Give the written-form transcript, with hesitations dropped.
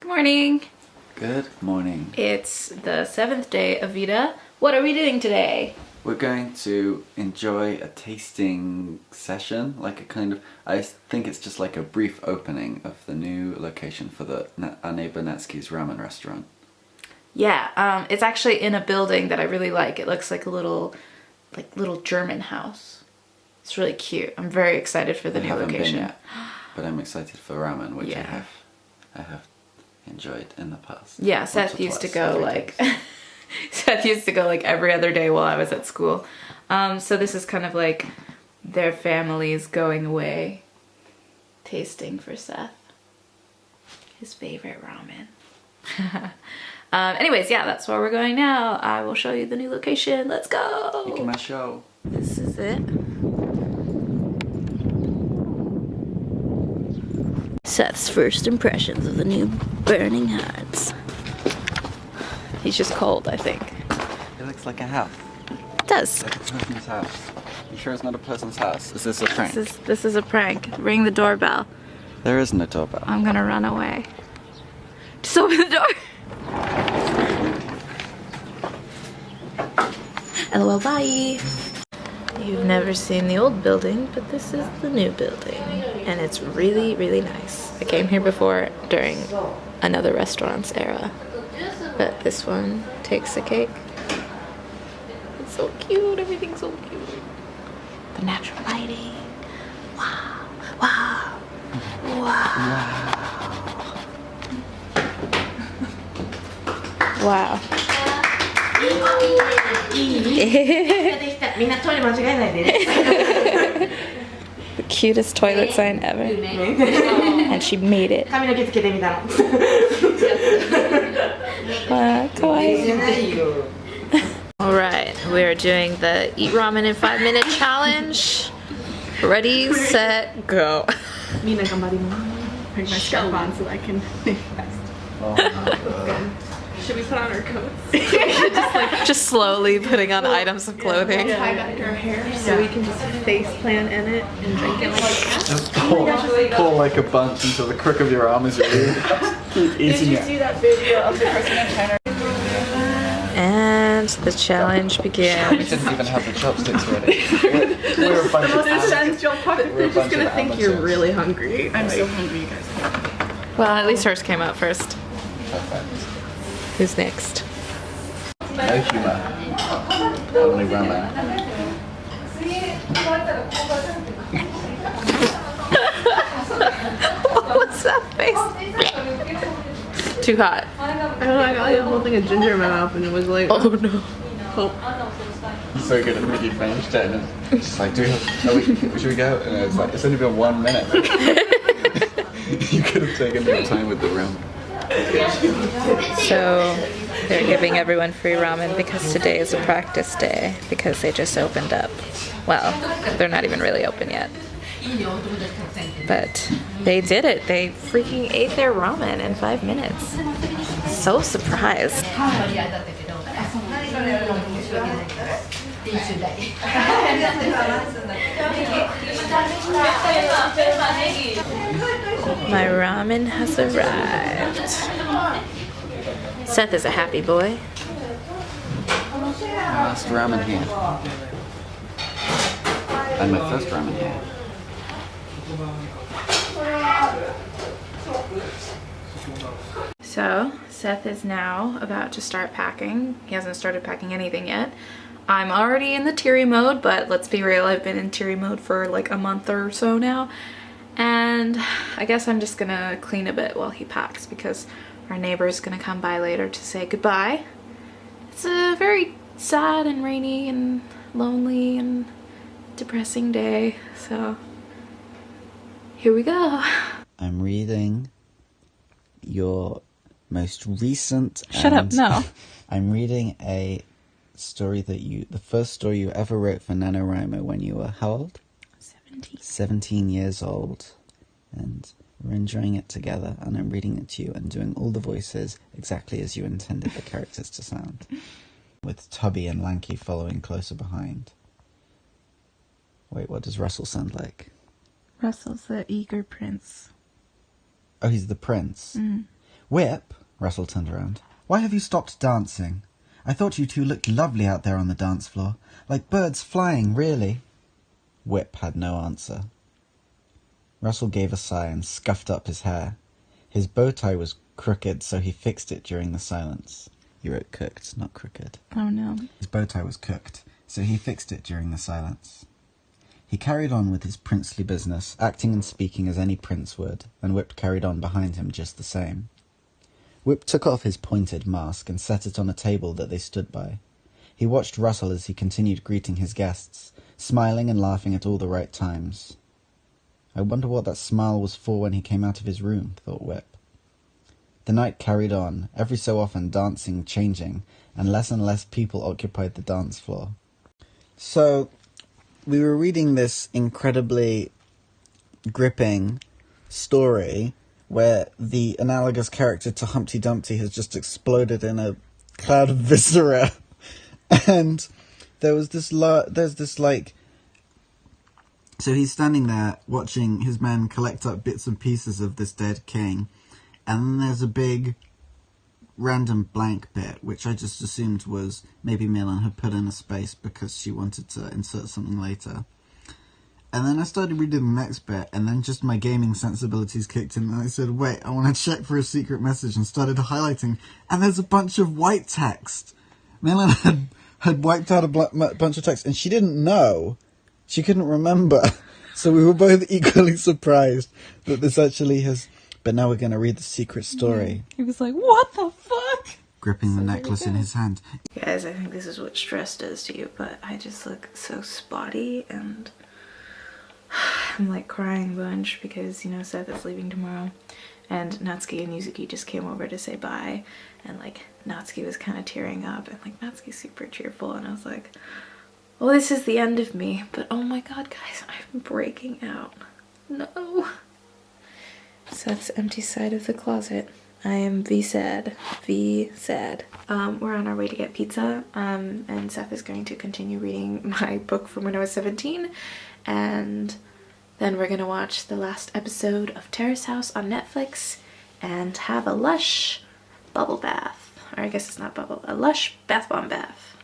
Good morning. Good morning. It's the 7th day of VEDA. What are we doing today? We're going to enjoy a tasting session, like a kind of, I think it's just like a brief opening of the new location for our neighbor Natsuki's ramen restaurant. Yeah, it's actually in a building that I really like. It looks like a little German house. It's really cute. I'm very excited for the new location. Been yet, but I'm excited for ramen, which Yeah. I have enjoyed in the past. Yeah, Seth used to go like Seth used to go like every other day while I was at school. So this is kind of like their family's going away tasting for Seth. His favorite ramen. Anyways, yeah, that's where we're going now. I will show you the new location. Let's go! You can my show. This is it. Seth's first impressions of the new Burning Hearts. He's just cold, I think. It looks like a house. It does. Like a person's house. You sure it's not a person's house? Is this a prank? This is a prank. Ring the doorbell. There isn't a doorbell. I'm gonna run away. Just open the door. LOL, bye. You've never seen the old building, but this is the new building. And it's really, really nice. I came here before during another restaurant's era. But this one takes the cake. It's so cute. Everything's so cute. The natural lighting. Wow. Wow. Wow. Wow. The cutest toilet sign ever. And she made it. Kawaii. Alright, we are doing the Eat Ramen in 5-minute challenge. Ready, set, go. Putting my scarf on so I can make fast. Oh, Should we put on our coats? Just slowly putting on items of clothing. Tie back our hair so we can just face plant in it and drink it like that. just pull like a bunch until the crook of your arm is relieved. Keep eating it. See that video of the person in China? And the challenge We begins. didn't even have the chopsticks ready. We're a bunch of Most essential part. We're a They're just bunch gonna of think you're amateurs. really hungry. I'm so hungry, you guys. Well, at least hers came out first. Perfect. Who's next? No humour. Only ramen. What's that face? Too hot. I don't know, I got like holding a ginger in my mouth and it was like, Oh no. I'm so good at midi range turning. Just like, should we go? And it's like, it's only been 1 minute. You could have taken your time with the ramen. So they're giving everyone free ramen because today is a practice day because they just opened up. Well, they're not even really open yet. But they did it. They freaking ate their ramen in 5 minutes. So surprised. My ramen has arrived. Seth is a happy boy. Last ramen here. And my first ramen here. So, Seth is now about to start packing. He hasn't started packing anything yet. I'm already in the teary mode, but let's be real, I've been in teary mode for like a month or so now. And I guess I'm just gonna clean a bit while he packs because our neighbor's gonna come by later to say goodbye. It's a very sad and rainy and lonely and depressing day, so here we go. I'm reading your most recent. Shut up, no. I'm reading a story the first story you ever wrote for NaNoWriMo when you were how old? 17. 17 years old. And we're enjoying it together, and I'm reading it to you and doing all the voices exactly as you intended the characters to sound. With Tubby and Lanky following closer behind. Wait, what does Russell sound like? Russell's the eager prince. Oh, he's the prince. Mm. Whip, Russell turned around. Why have you stopped dancing? I thought you two looked lovely out there on the dance floor. Like birds flying, really. Whip had no answer. Russell gave a sigh and scuffed up his hair. His bow tie was crooked, so he fixed it during the silence. You wrote cooked, not crooked. Oh no. His bow tie was cooked, so he fixed it during the silence. He carried on with his princely business, acting and speaking as any prince would, and Whip carried on behind him just the same. Whip took off his pointed mask and set it on a table that they stood by. He watched Russell as he continued greeting his guests, smiling and laughing at all the right times. I wonder what that smile was for when he came out of his room, thought Whip. The night carried on, every so often dancing changing, and less people occupied the dance floor. So, we were reading this incredibly gripping story where the analogous character to Humpty Dumpty has just exploded in a cloud of viscera. And there's this so he's standing there watching his men collect up bits and pieces of this dead king, and then there's a big random blank bit, which I just assumed was maybe Milan had put in a space because she wanted to insert something later. And then I started reading the next bit, and then just my gaming sensibilities kicked in, and I said, wait, I want to check for a secret message, and started highlighting, and there's a bunch of white text. Milan had wiped out a bunch of text, and she didn't know. She couldn't remember. So we were both equally surprised that this actually has... But now we're going to read the secret story. He was like, what the fuck? Gripping the necklace in his hand. Guys, I think this is what stress does to you, but I just look so spotty, and I'm like crying a bunch because, you know, Seth is leaving tomorrow, and Natsuki and Yuzuki just came over to say bye, and like Natsuki was kind of tearing up, and like Natsuki's super cheerful, and I was like, well, this is the end of me, but oh my god, guys, I'm breaking out. No. Seth's empty side of the closet. I am sad. Sad. We're on our way to get pizza, and Seth is going to continue reading my book from when I was 17, and then we're gonna watch the last episode of Terrace House on Netflix and have a lush bubble bath. Or I guess it's not bubble, a lush bath bomb bath.